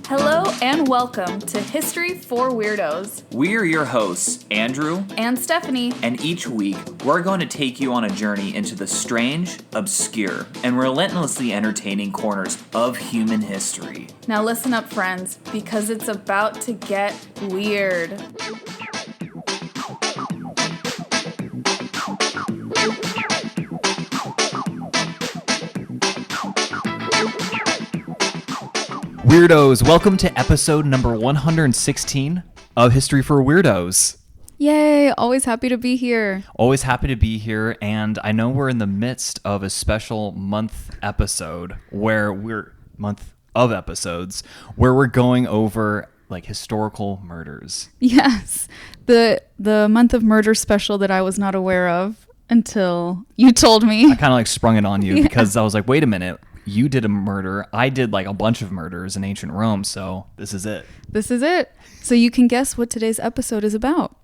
Hello and welcome to History for Weirdos. We're your hosts, Andrew and Stephanie, and each week we're going to take you on a journey into the strange, obscure, and relentlessly entertaining corners of human history. Now listen up, friends, because it's about to get weird. Weirdos, welcome to episode number 116 of History for Weirdos. Yay, always happy to be here. Always happy to be here, and I know we're in the midst of a special month of episodes where we're going over like historical murders. Yes, the month of murder special that I was not aware of until you told me. I kind of like sprung it on you because I was like, wait a minute. You did a murder. I did like a bunch of murders in ancient Rome, so this is it. This is it. So you can guess what today's episode is about.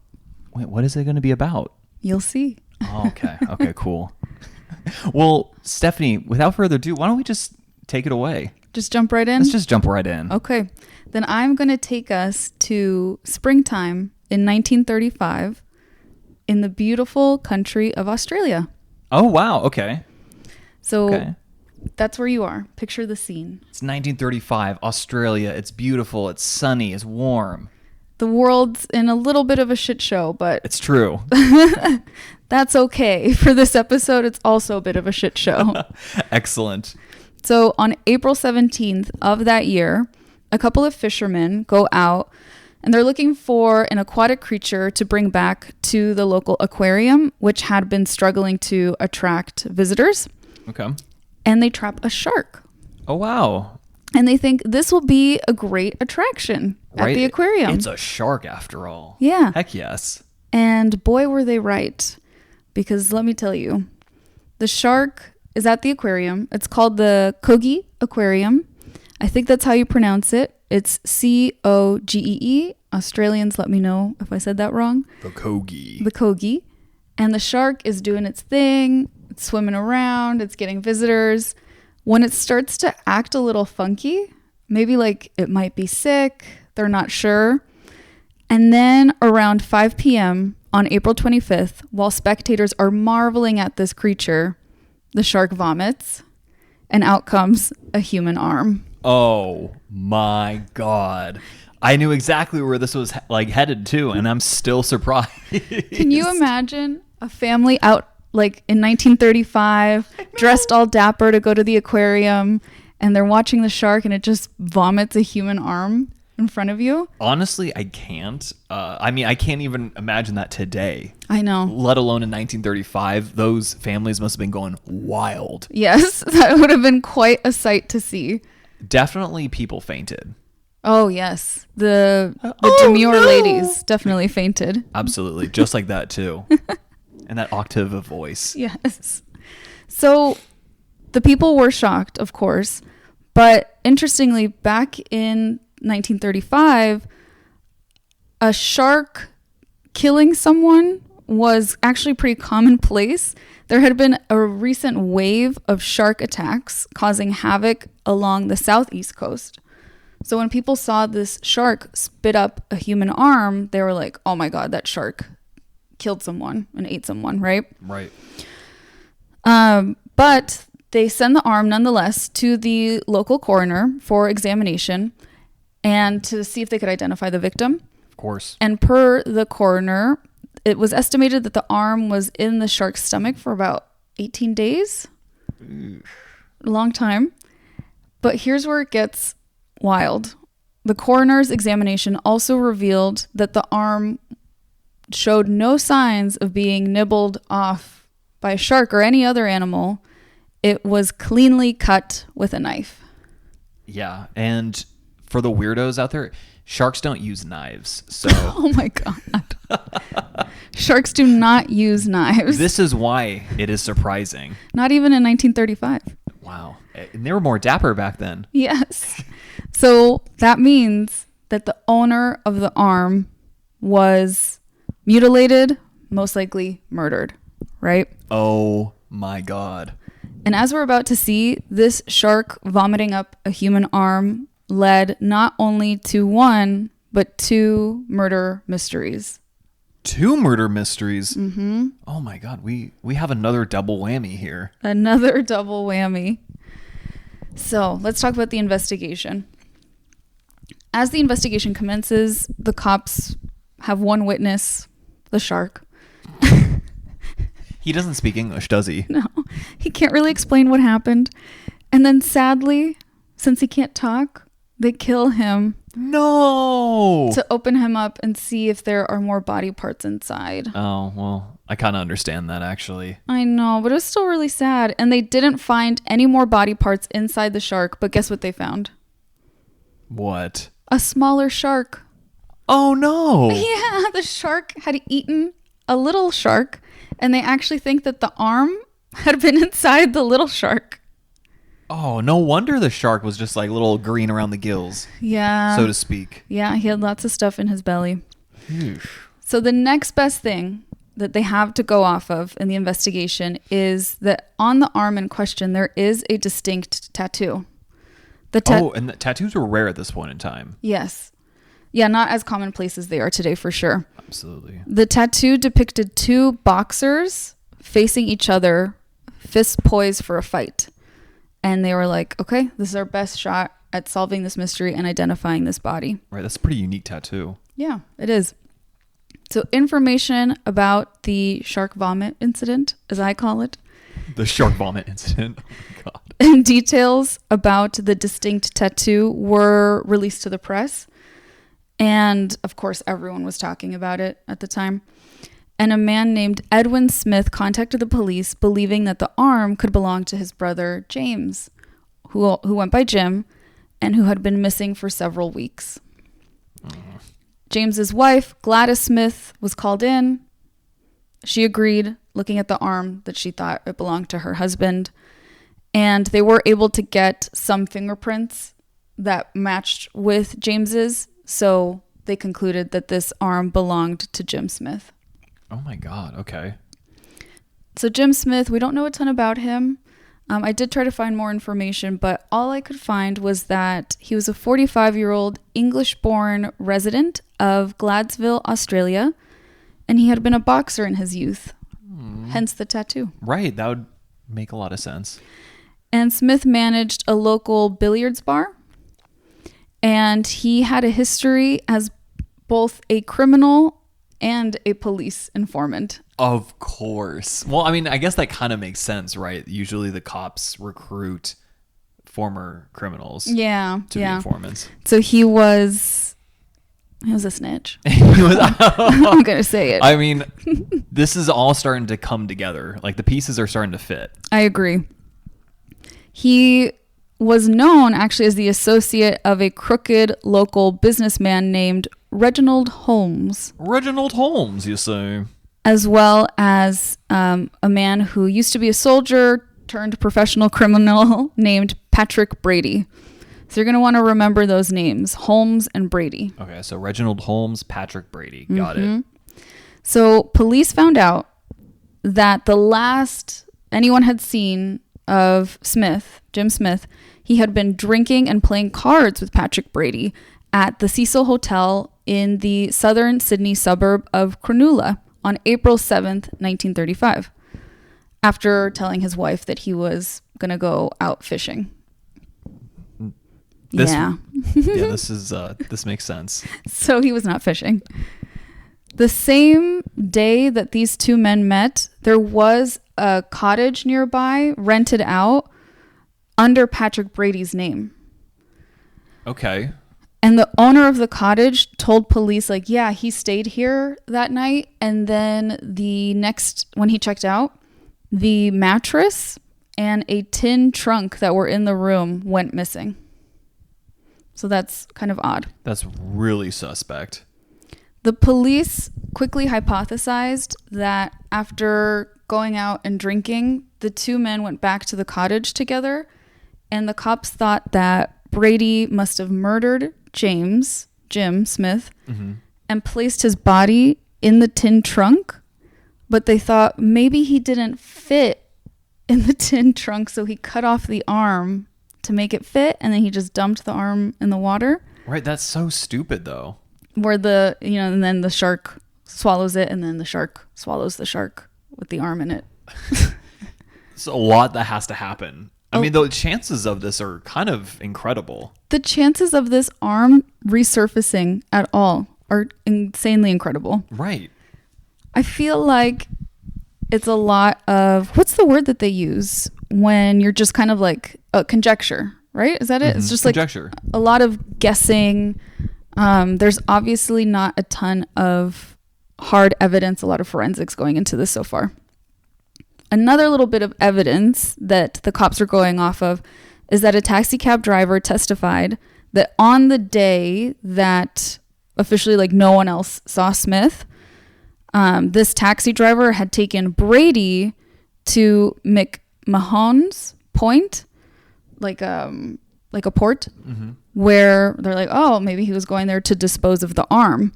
Wait, what is it going to be about? You'll see. Oh, okay. Okay, cool. Well, Stephanie, without further ado, why don't we just take it away? Just jump right in? Let's just jump right in. Okay. Then I'm going to take us to springtime in 1935 in the beautiful country of Australia. Oh, wow. Okay. So that's where you are. Picture the scene. It's 1935, Australia. It's beautiful. It's sunny. It's warm. The world's in a little bit of a shit show, but it's true. That's okay. For this episode, it's also a bit of a shit show. Excellent. So on April 17th of that year, a couple of fishermen go out and they're looking for an aquatic creature to bring back to the local aquarium, which had been struggling to attract visitors. Okay. And they trap a shark. Oh, wow. And they think this will be a great attraction at the aquarium. It's a shark after all. Yeah. Heck yes. And boy, were they right. Because let me tell you, the shark is at the aquarium. It's called the Coogee Aquarium. I think that's how you pronounce it. It's Coogee. Australians, let me know if I said that wrong. The Coogee. The Coogee. And the shark is doing its thing. It's swimming around. It's getting visitors. When it starts to act a little funky, maybe like it might be sick, they're not sure. And then around 5 p.m. on April 25th, while spectators are marveling at this creature, the shark vomits and out comes a human arm. Oh my God. I knew exactly where this was like headed to, and I'm still surprised. Can you imagine a family out like in 1935, dressed all dapper to go to the aquarium, and they're watching the shark and it just vomits a human arm in front of you? Honestly, I can't. I can't even imagine that today. I know. Let alone in 1935. Those families must have been going wild. Yes, that would have been quite a sight to see. Definitely people fainted. Oh, yes. The demure ladies definitely fainted. Absolutely. Just like that, too. And that octave of voice. Yes. So the people were shocked, of course. But interestingly, back in 1935, a shark killing someone was actually pretty commonplace. There had been a recent wave of shark attacks causing havoc along the southeast coast. So when people saw this shark spit up a human arm, they were like, oh my God, that shark killed someone and ate someone, right? Right. But they send the arm nonetheless to the local coroner for examination and to see if they could identify the victim. Of course. And per the coroner, it was estimated that the arm was in the shark's stomach for about 18 days. A long time. But here's where it gets wild. The coroner's examination also revealed that the arm showed no signs of being nibbled off by a shark or any other animal. It was cleanly cut with a knife. Yeah, and for the weirdos out there, sharks don't use knives. So Oh my God. Sharks do not use knives. This is why it is surprising. Not even in 1935. Wow. And they were more dapper back then. Yes. So that means that the owner of the arm was mutilated, most likely murdered, right? Oh my God. And as we're about to see, this shark vomiting up a human arm led not only to one, but 2 murder mysteries. 2 murder mysteries? Mm-hmm. Oh my God, we have another double whammy here. Another double whammy. So let's talk about the investigation. As the investigation commences, the cops have one witness, the shark. He doesn't speak English, does he? No, he can't really explain what happened. And then sadly, since he can't talk, they kill him. No! To open him up and see if there are more body parts inside. Oh, well, I kind of understand that, actually. I know, but it was still really sad. And they didn't find any more body parts inside the shark, but guess what they found? What? A smaller shark. Oh, no! Yeah, the shark had eaten a little shark, and they actually think that the arm had been inside the little shark. Oh, no wonder the shark was just like little green around the gills. Yeah. So to speak. Yeah, he had lots of stuff in his belly. Eesh. So the next best thing that they have to go off of in the investigation is that on the arm in question, there is a distinct tattoo. And the tattoos were rare at this point in time. Yes. Yeah, not as commonplace as they are today, for sure. Absolutely. The tattoo depicted 2 boxers facing each other, fists poised for a fight. And they were like, okay, this is our best shot at solving this mystery and identifying this body. Right, that's a pretty unique tattoo. Yeah, it is. So information about the shark vomit incident, as I call it. The shark vomit incident. Oh my God. And details about the distinct tattoo were released to the press. And of course, everyone was talking about it at the time. And a man named Edwin Smith contacted the police, believing that the arm could belong to his brother, James, who went by Jim, and who had been missing for several weeks. James's wife, Gladys Smith, was called in. She agreed, looking at the arm, that she thought it belonged to her husband. And they were able to get some fingerprints that matched with James's. So they concluded that this arm belonged to Jim Smith. Oh my God. Okay. So Jim Smith, we don't know a ton about him. I did try to find more information, but all I could find was that he was a 45-year-old English-born resident of Gladesville, Australia, and he had been a boxer in his youth, hence the tattoo. Right. That would make a lot of sense. And Smith managed a local billiards bar, and he had a history as both a criminal and a police informant. Of course. Well, I mean, I guess that kind of makes sense, right? Usually the cops recruit former criminals to be informants. So he was a snitch. I'm going to say it. I mean, this is all starting to come together. Like the pieces are starting to fit. I agree. He was known actually as the associate of a crooked local businessman named Reginald Holmes. Reginald Holmes, you say? As well as a man who used to be a soldier turned professional criminal named Patrick Brady. So you're going to want to remember those names, Holmes and Brady. Okay, so Reginald Holmes, Patrick Brady. Got it. So police found out that the last anyone had seen of Smith, Jim Smith, he had been drinking and playing cards with Patrick Brady at the Cecil Hotel in the southern Sydney suburb of Cronulla on April 7th, 1935, after telling his wife that he was going to go out fishing. This makes sense. So he was not fishing. The same day that these 2 men met, there was a cottage nearby rented out under Patrick Brady's name. Okay. And the owner of the cottage told police, like, yeah, he stayed here that night. And then when he checked out, the mattress and a tin trunk that were in the room went missing. So that's kind of odd. That's really suspect. The police quickly hypothesized that after going out and drinking, the 2 men went back to the cottage together. And the cops thought that Brady must have murdered Jim Smith, and placed his body in the tin trunk, but they thought maybe he didn't fit in the tin trunk, so he cut off the arm to make it fit, and then he just dumped the arm in the water. Right, that's so stupid though. Where and then the shark swallows it, and then the shark swallows the shark with the arm in it. It's a lot that has to happen. I mean, the chances of this are kind of incredible. The chances of this arm resurfacing at all are insanely incredible. Right. I feel like it's a lot of, what's the word that they use when you're just kind of like conjecture, right? Is that it? It's just conjecture. Like a lot of guessing. There's obviously not a ton of hard evidence, a lot of forensics going into this so far. Another little bit of evidence that the cops are going off of is that a taxi cab driver testified that on the day that officially like no one else saw Smith, this taxi driver had taken Brady to McMahon's Point, like a port, where they're like, oh, maybe he was going there to dispose of the arm.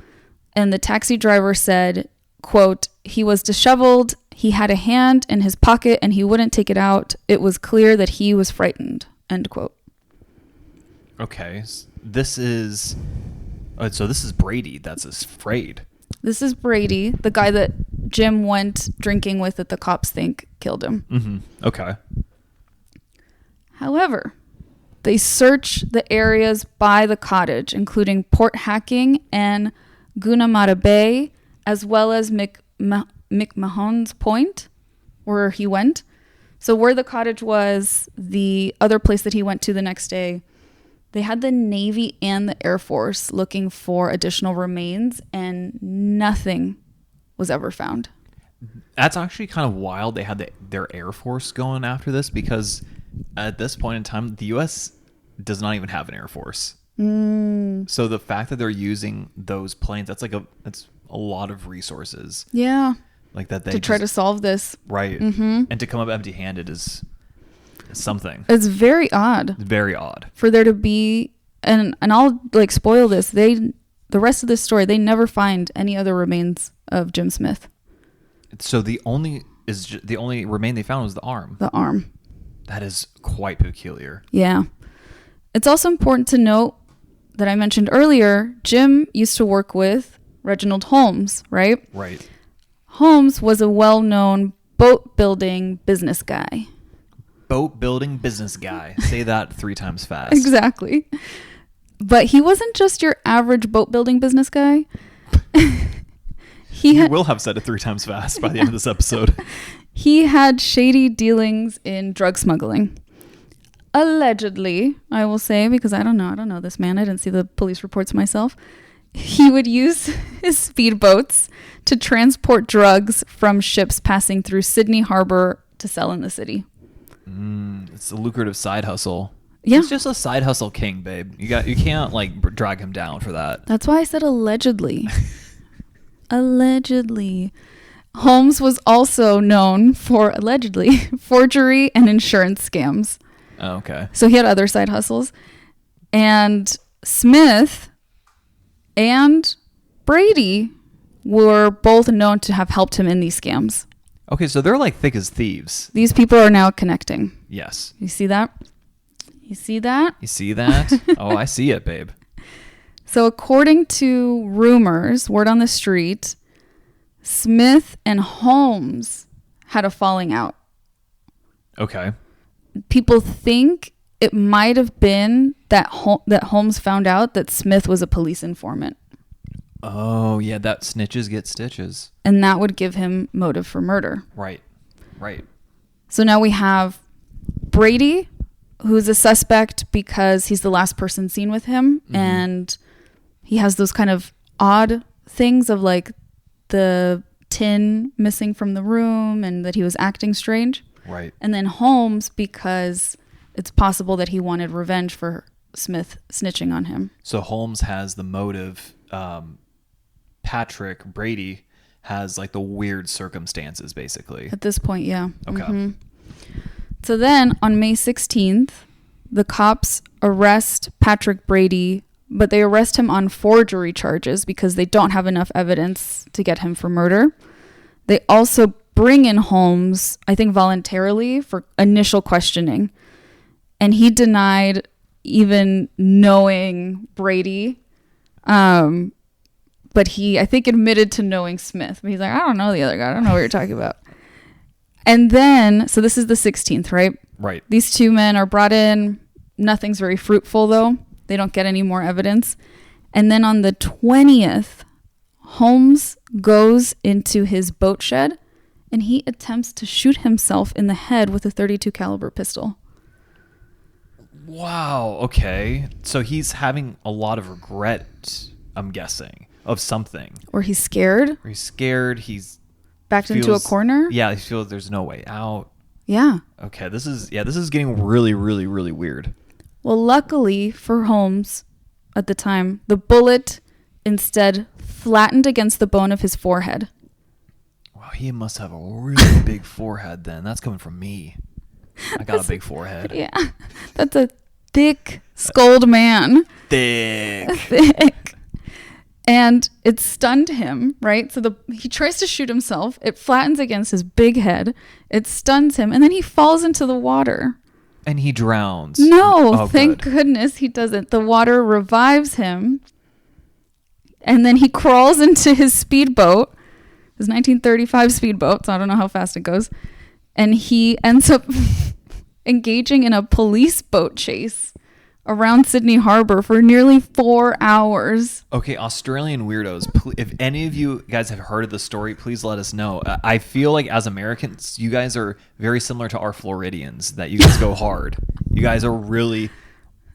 And the taxi driver said, quote, he was disheveled. He had a hand in his pocket and he wouldn't take it out. It was clear that he was frightened, end quote. Okay. This is Brady that's afraid. This is Brady, the guy that Jim went drinking with that the cops think killed him. Mm-hmm. Okay. However, they search the areas by the cottage, including Port Hacking and Gunnamatta Bay, as well as McMahon's Point, where he went. So where the cottage was, the other place that he went to the next day, they had the Navy and the Air Force looking for additional remains, and nothing was ever found. That's actually kind of wild. They had their Air Force going after this, because at this point in time, the U.S. does not even have an Air Force. So the fact that they're using those planes, that's a lot of resources. Yeah. Like that they try to solve this. Right. Mm-hmm. And to come up empty-handed is something. It's very odd. Very odd. For there to be, and I'll like spoil this, the rest of this story, they never find any other remains of Jim Smith. So the only remain they found was the arm. The arm. That is quite peculiar. Yeah. It's also important to note that I mentioned earlier, Jim used to work with Reginald Holmes, right? Right. Holmes was a well-known boat building business guy. Boat building business guy. Say that 3 times fast. Exactly. But he wasn't just your average boat building business guy. You will have said it 3 times fast by the end of this episode. He had shady dealings in drug smuggling. Allegedly, I will say, because I don't know this man. I didn't see the police reports myself. He would use his speedboats to transport drugs from ships passing through Sydney Harbor to sell in the city. It's a lucrative side hustle. Yeah. He's just a side hustle king, babe. You can't like drag him down for that. That's why I said allegedly. Allegedly. Holmes was also known for, allegedly, forgery and insurance scams. Oh, okay. So he had other side hustles. And Smith and Brady were both known to have helped him in these scams. Okay, so they're like thick as thieves. These people are now connecting. Yes. You see that? You see that? You see that? Oh, I see it, babe. So according to rumors, word on the street, Smith and Holmes had a falling out. Okay. People think it might have been that Holmes found out that Smith was a police informant. Oh, yeah, that snitches get stitches. And that would give him motive for murder. Right. So now we have Brady, who's a suspect because he's the last person seen with him. Mm-hmm. And he has those kind of odd things of like the tin missing from the room and that he was acting strange. Right. And then Holmes, because it's possible that he wanted revenge for Smith snitching on him. So Holmes has the motive. Brady has like the weird circumstances, basically. At this point, yeah. Okay. Mm-hmm. So then on May 16th, the cops arrest Patrick Brady, but they arrest him on forgery charges because they don't have enough evidence to get him for murder. They also bring in Holmes, I think voluntarily, for initial questioning. And he denied even knowing Brady. But he, I think, admitted to knowing Smith. But he's like, I don't know the other guy. I don't know what you're talking about. And then, so this is the 16th, right? Right. These two men are brought in. Nothing's very fruitful, though. They don't get any more evidence. And then on the 20th, Holmes goes into his boat shed and he attempts to shoot himself in the head with a .32 caliber pistol. Wow. Okay. So he's having a lot of regret, I'm guessing, of something. Or he's scared. He's backed into a corner. Yeah. He feels there's no way out. Yeah. Okay. This is getting really, really, really weird. Well, luckily for Holmes at the time, the bullet instead flattened against the bone of his forehead. Wow, he must have a really big forehead then. That's coming from me. I got a big forehead. Yeah. That's a thick, skulled man. Thick. And it stunned him, right? So he tries to shoot himself. It flattens against his big head. It stuns him. And then he falls into the water. And he drowns. No, thank goodness he doesn't. The water revives him. And then he crawls into his speedboat, his 1935 speedboat. So I don't know how fast it goes. And he ends up engaging in a police boat chase around Sydney Harbor for nearly 4 hours. Okay, Australian weirdos, if any of you guys have heard of the story, please let us know. I feel like as Americans, you guys are very similar to our Floridians, that you guys go hard. You guys are really,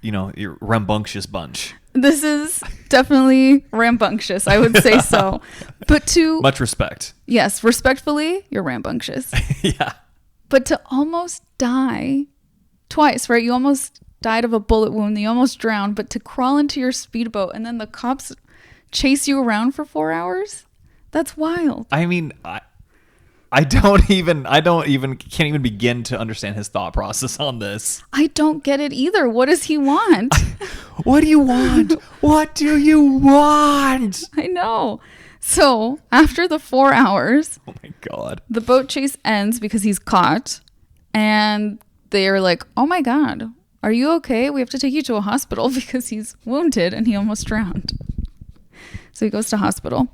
you're a rambunctious bunch. This is definitely rambunctious, I would say so. But much respect. Yes, respectfully, you're rambunctious. Yeah. But to almost die twice, right? You almost died of a bullet wound. You almost drowned. But to crawl into your speedboat and then the cops chase you around for 4 hours? That's wild. I mean, I can't even begin to understand his thought process on this. I don't get it either. What does he want? What do you want? What do you want? I know. So after the 4 hours, oh my God, the boat chase ends because he's caught, and they're like, "Oh my God, are you okay? We have to take you to a hospital because he's wounded and he almost drowned." So he goes to hospital.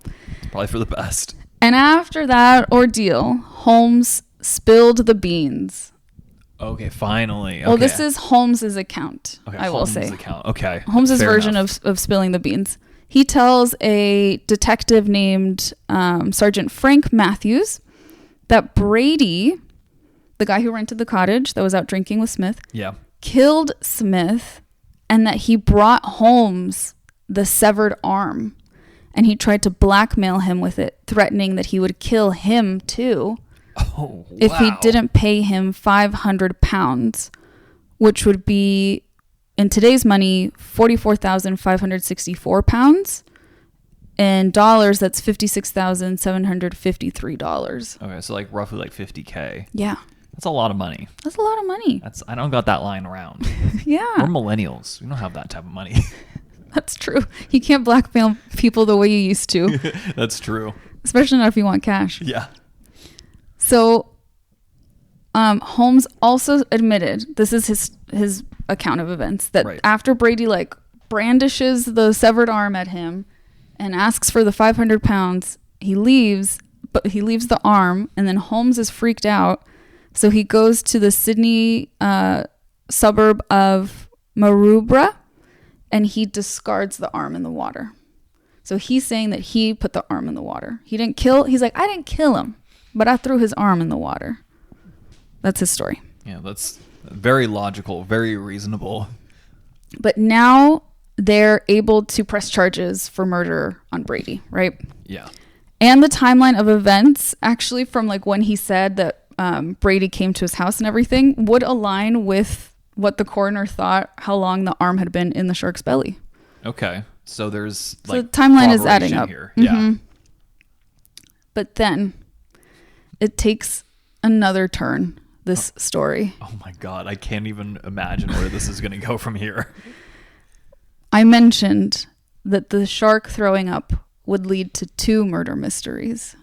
Probably for the best. And after that ordeal, Holmes spilled the beans. Okay, finally. Okay. Well, this is Holmes's account, okay, I will say. Holmes's account. Okay. Holmes's version of spilling the beans. He tells a detective named Sergeant Frank Matthews that Brady, the guy who rented the cottage that was out drinking with Smith, killed Smith, and that he brought Holmes the severed arm. And he tried to blackmail him with it, threatening that he would kill him too if he didn't pay him £500, which would be, in today's money, £44,564. In dollars, that's $56,753. Okay, so roughly $50K. Yeah. That's a lot of money. That's a lot of money. I don't got that lying around. Yeah. We're millennials. We don't have that type of money. That's true. You can't blackmail people the way you used to. That's true. Especially not if you want cash. Yeah. So Holmes also admitted, this is his account of events, that after Brady brandishes the severed arm at him and asks for the £500, he leaves, but he leaves the arm, and then Holmes is freaked out. So he goes to the Sydney suburb of Maroubra, and he discards the arm in the water. So he's saying that he put the arm in the water. He's like, I didn't kill him, but I threw his arm in the water. That's his story. Yeah, that's very logical, very reasonable. But now they're able to press charges for murder on Brady, right? Yeah. And the timeline of events, actually from when he said that Brady came to his house and everything, would align with what the coroner thought how long the arm had been in the shark's belly. Okay. So there's the timeline is adding up here. Mm-hmm. Yeah. But then it takes another turn, this story. Oh my God. I can't even imagine where this is going to go from here. I mentioned that the shark throwing up would lead to 2 murder mysteries.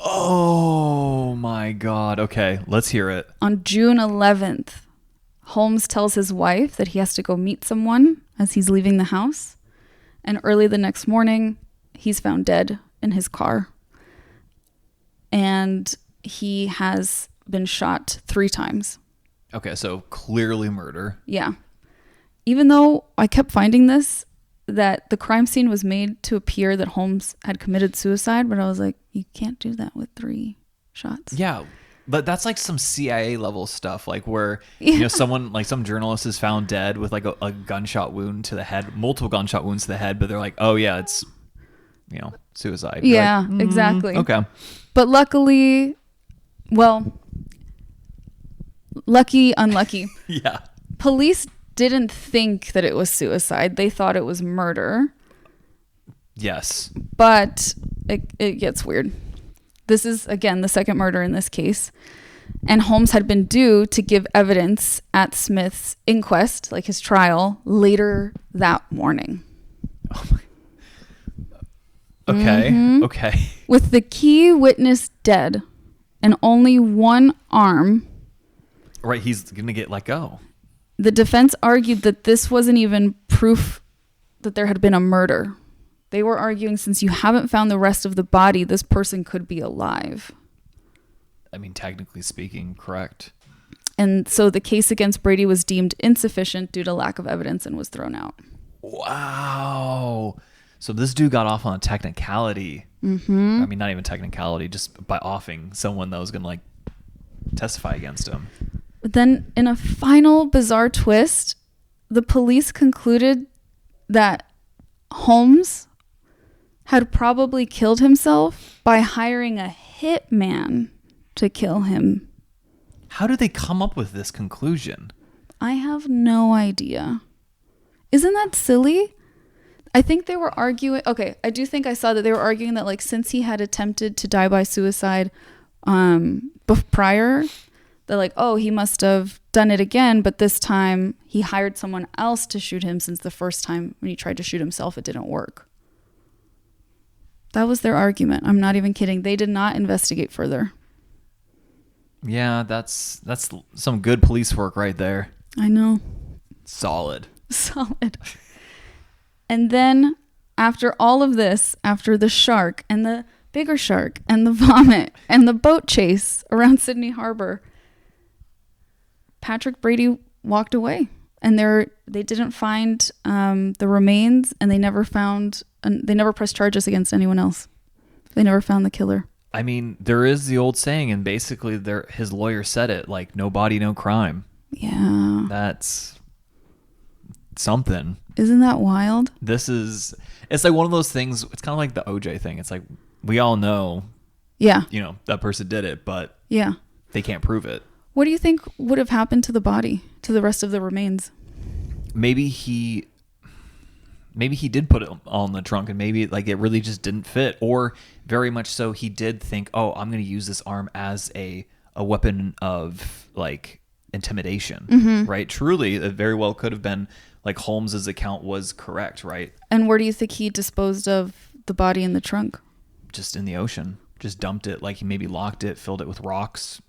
Oh my God. Okay, let's hear it. On June 11th, Holmes tells his wife that he has to go meet someone as he's leaving the house. And early the next morning, he's found dead in his car. And he has been shot 3 times. Okay, so clearly murder. Yeah. Even though I kept finding this, that the crime scene was made to appear that Holmes had committed suicide, but I was like, you can't do that with 3 shots. Yeah, but that's like some CIA level stuff, like where you know someone, like some journalist is found dead with like a gunshot wound to the head, multiple gunshot wounds to the head, but they're like, oh yeah, it's, you know, suicide. You're Yeah, like, exactly. Okay. But luckily, well, lucky, unlucky. Yeah. Police didn't think that it was suicide. They thought it was murder. Yes. But it gets weird. This is, again, the second murder in this case. And Holmes had been due to give evidence at Smith's inquest, like his trial, later that morning. Oh my. Okay. Mm-hmm. Okay. With the key witness dead and only one arm. Right. He's going to get let go. The defense argued that this wasn't even proof that there had been a murder. They were arguing, since you haven't found the rest of the body, this person could be alive. I mean, technically speaking, correct. And so the case against Brady was deemed insufficient due to lack of evidence and was thrown out. Wow. So this dude got off on a technicality. Mm-hmm. I mean, not even technicality, just by offing someone that was going to like testify against him. But then in a final bizarre twist, the police concluded that Holmes had probably killed himself by hiring a hitman to kill him. How did they come up with this conclusion? I have no idea. Isn't that silly? I think they were arguing. Okay, I do think I saw that they were arguing that, like, since he had attempted to die by suicide prior, they're like, oh, he must have done it again, but this time he hired someone else to shoot him, since the first time when he tried to shoot himself, it didn't work. That was their argument. I'm not even kidding. They did not investigate further. Yeah, that's some good police work right there. I know. Solid. And then after all of this, after the shark and the bigger shark and the vomit and the boat chase around Sydney Harbor, Patrick Brady walked away, and they didn't find the remains, and they never pressed charges against anyone else. They never found the killer. I mean, there is the old saying, and basically his lawyer said it, like, no body, no crime. Yeah. That's something. Isn't that wild? It's like one of those things. It's kind of like the OJ thing. It's like, we all know, yeah, you know, that person did it, but yeah, they can't prove it. What do you think would have happened to the body, to the rest of the remains? Maybe he did put it all in the trunk, and maybe like it really just didn't fit, or very much so he did think, oh, I'm going to use this arm as a weapon of like intimidation, mm-hmm. right? Truly, it very well could have been like Holmes's account was correct, right? And where do you think he disposed of the body in the trunk? Just in the ocean. Just dumped it, like he maybe locked it, filled it with rocks,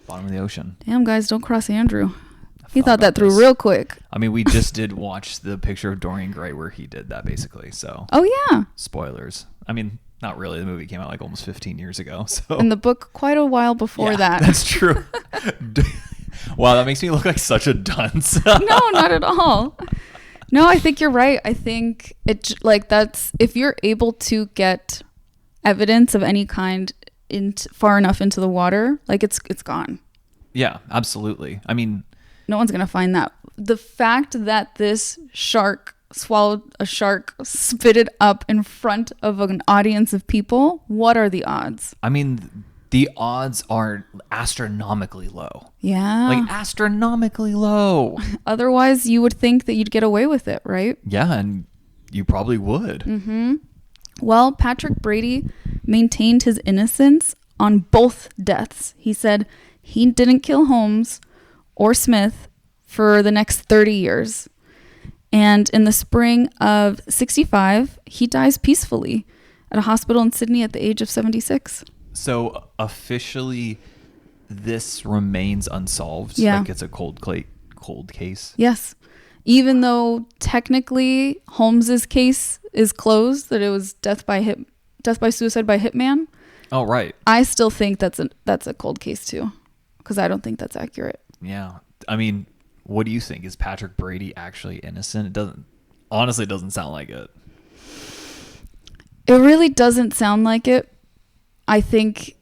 bottom of the ocean. Damn, guys, don't cross Andrew. He thought that through real quick. I mean, we just did watch the picture of Dorian Gray where he did that, basically. So, oh yeah. Spoilers. I mean, not really. The movie came out like almost 15 years ago. So, in the book, quite a while before that. That's true. Wow, that makes me look like such a dunce. No, not at all. No, I think you're right. I think that's if you're able to get evidence of any kind far enough into the water, like it's gone. Yeah, absolutely. I mean, no one's going to find that. The fact that this shark swallowed a shark, spit it up in front of an audience of people, what are the odds? I mean, the odds are astronomically low. Yeah. Like astronomically low. Otherwise, you would think that you'd get away with it, right? Yeah, and you probably would. Mm-hmm. Well, Patrick Brady maintained his innocence on both deaths. He said he didn't kill Holmes or Smith for the next 30 years. And in the spring of 65, he dies peacefully at a hospital in Sydney at the age of 76. So officially, this remains unsolved. Yeah. Like it's a cold case. Yes. Even though technically Holmes's case is closed, that it was death by suicide by hitman. Oh, right. I still think that's a cold case too, because I don't think that's accurate. Yeah. I mean, what do you think? Is Patrick Brady actually innocent? It doesn't sound like it. It really doesn't sound like it. I think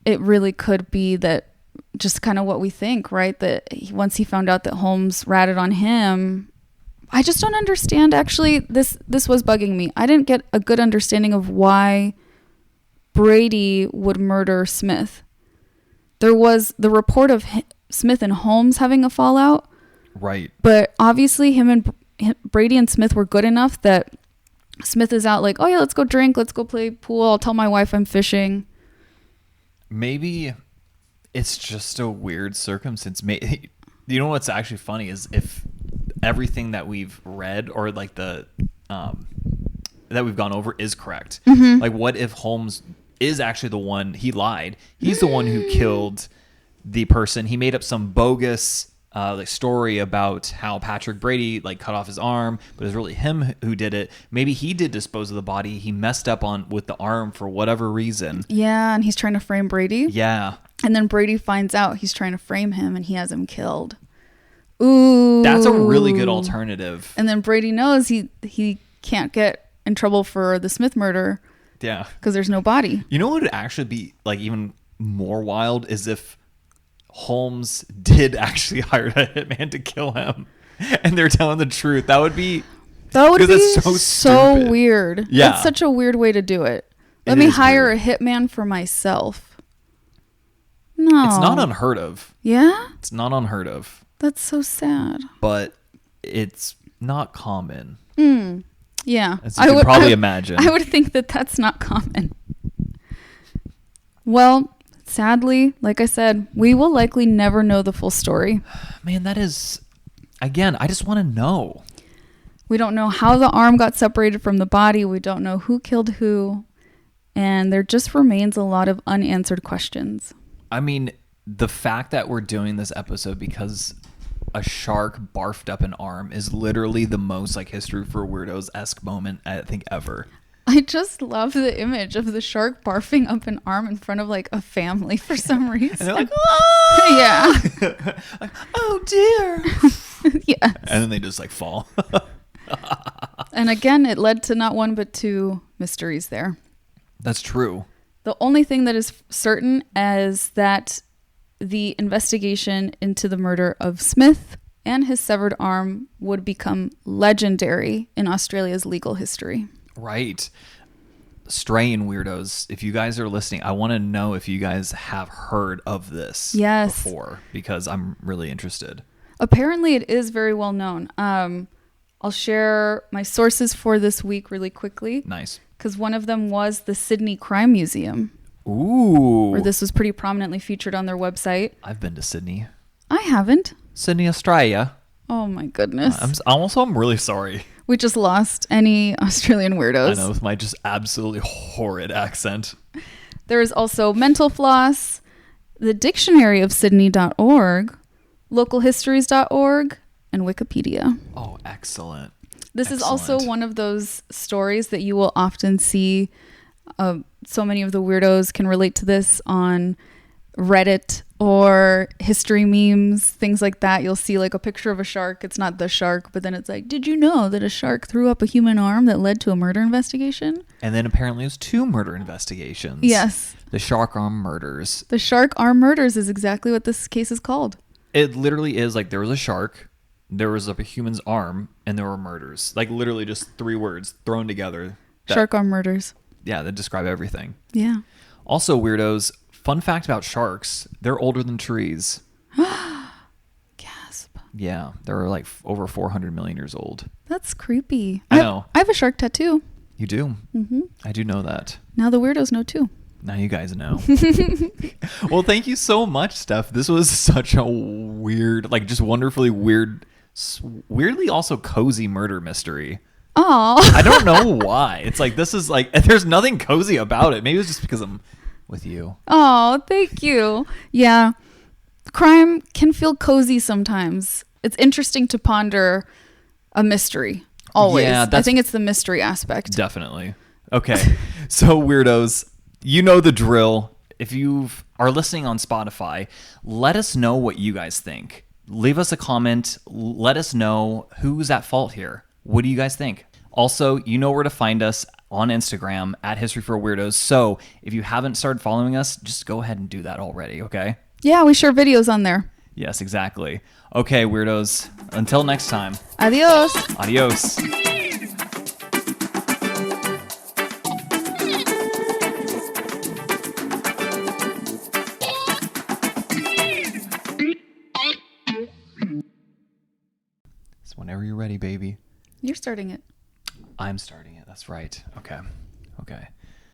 it really could be that just kind of what we think, right? That once he found out that Holmes ratted on him, I just don't understand. Actually, this was bugging me. I didn't get a good understanding of why Brady would murder Smith. There was the report of Smith and Holmes having a fallout. Right. But obviously Brady and Smith were good enough that Smith is out like, oh yeah, let's go drink. Let's go play pool. I'll tell my wife I'm fishing. Maybe it's just a weird circumstance. You know what's actually funny is if everything that we've read or like the that we've gone over is correct. Mm-hmm. Like, what if Holmes is actually the one? He lied. He's the one who killed the person. He made up some bogus like story about how Patrick Brady like cut off his arm, but it was really him who did it. Maybe he did dispose of the body. He messed up with the arm for whatever reason. Yeah, and he's trying to frame Brady. Yeah. And then Brady finds out he's trying to frame him and he has him killed. Ooh. That's a really good alternative. And then Brady knows he can't get in trouble for the Smith murder. Yeah. Because there's no body. You know what would actually be like even more wild is if Holmes did actually hire a hitman to kill him and they're telling the truth. That would be so weird. Yeah. That's such a weird way to do it. Let me hire a hitman for myself. No. It's not unheard of. Yeah? It's not unheard of. That's so sad. But it's not common. Yeah. As you can probably imagine. I would think that that's not common. Well, sadly, like I said, we will likely never know the full story. Man, that is... Again, I just want to know. We don't know how the arm got separated from the body. We don't know who killed who. And there just remains a lot of unanswered questions. I mean, the fact that we're doing this episode because a shark barfed up an arm is literally the most like History for Weirdos-esque moment I think ever. I just love the image of the shark barfing up an arm in front of like a family for some reason. And they're like, oh! Yeah. Like, oh dear. Yes. And then they just like fall. And again, it led to not one but two mysteries there. That's true. The only thing that is certain is that the investigation into the murder of Smith and his severed arm would become legendary in Australia's legal history. Right. Straying Weirdos, if you guys are listening, I want to know if you guys have heard of this before, because I'm really interested. Apparently it is very well known. I'll share my sources for this week really quickly. Nice. Because one of them was the Sydney Crime Museum. Ooh. Where this was pretty prominently featured on their website. I've been to Sydney. I haven't. Sydney, Australia. Oh my goodness. I'm really sorry. We just lost any Australian weirdos. I know, with my just absolutely horrid accent. There is also Mental Floss, the dictionary of Sydney.org, localhistories.org, and Wikipedia. Oh, excellent. This is also one of those stories that you will often see. So many of the weirdos can relate to this on Reddit or history memes, things like that. You'll see like a picture of a shark. It's not the shark, but then it's like, did you know that a shark threw up a human arm that led to a murder investigation? And then apparently it was 2 murder investigations. Yes. The shark arm murders. The shark arm murders is exactly what this case is called. It literally is like there was a shark, there was a human's arm, and there were murders. Like literally just 3 words thrown together. Shark arm murders. Yeah, that describe everything. Yeah. Also, weirdos, fun fact about sharks, they're older than trees. Gasp. Yeah, they're like over 400 million years old. That's creepy. I know. I have a shark tattoo. You do? Mm-hmm. I do know that. Now the weirdos know too. Now you guys know. Well, thank you so much, Steph. This was such a weird, like just wonderfully weird, weirdly also cozy murder mystery. Oh, I don't know why. It's like, this is like, there's nothing cozy about it. Maybe it's just because I'm with you. Oh, thank you. Yeah. Crime can feel cozy sometimes. It's interesting to ponder a mystery. Always. Yeah, I think it's the mystery aspect. Definitely. Okay. So, weirdos, you know the drill. If you are listening on Spotify, let us know what you guys think. Leave us a comment. Let us know who's at fault here. What do you guys think? Also, you know where to find us on Instagram at History for Weirdos. So if you haven't started following us, just go ahead and do that already, okay? Yeah, we share videos on there. Yes, exactly. Okay, weirdos. Until next time. Adios. Adios. So whenever you're ready, baby. You're starting it. I'm starting it. That's right. Okay. Okay.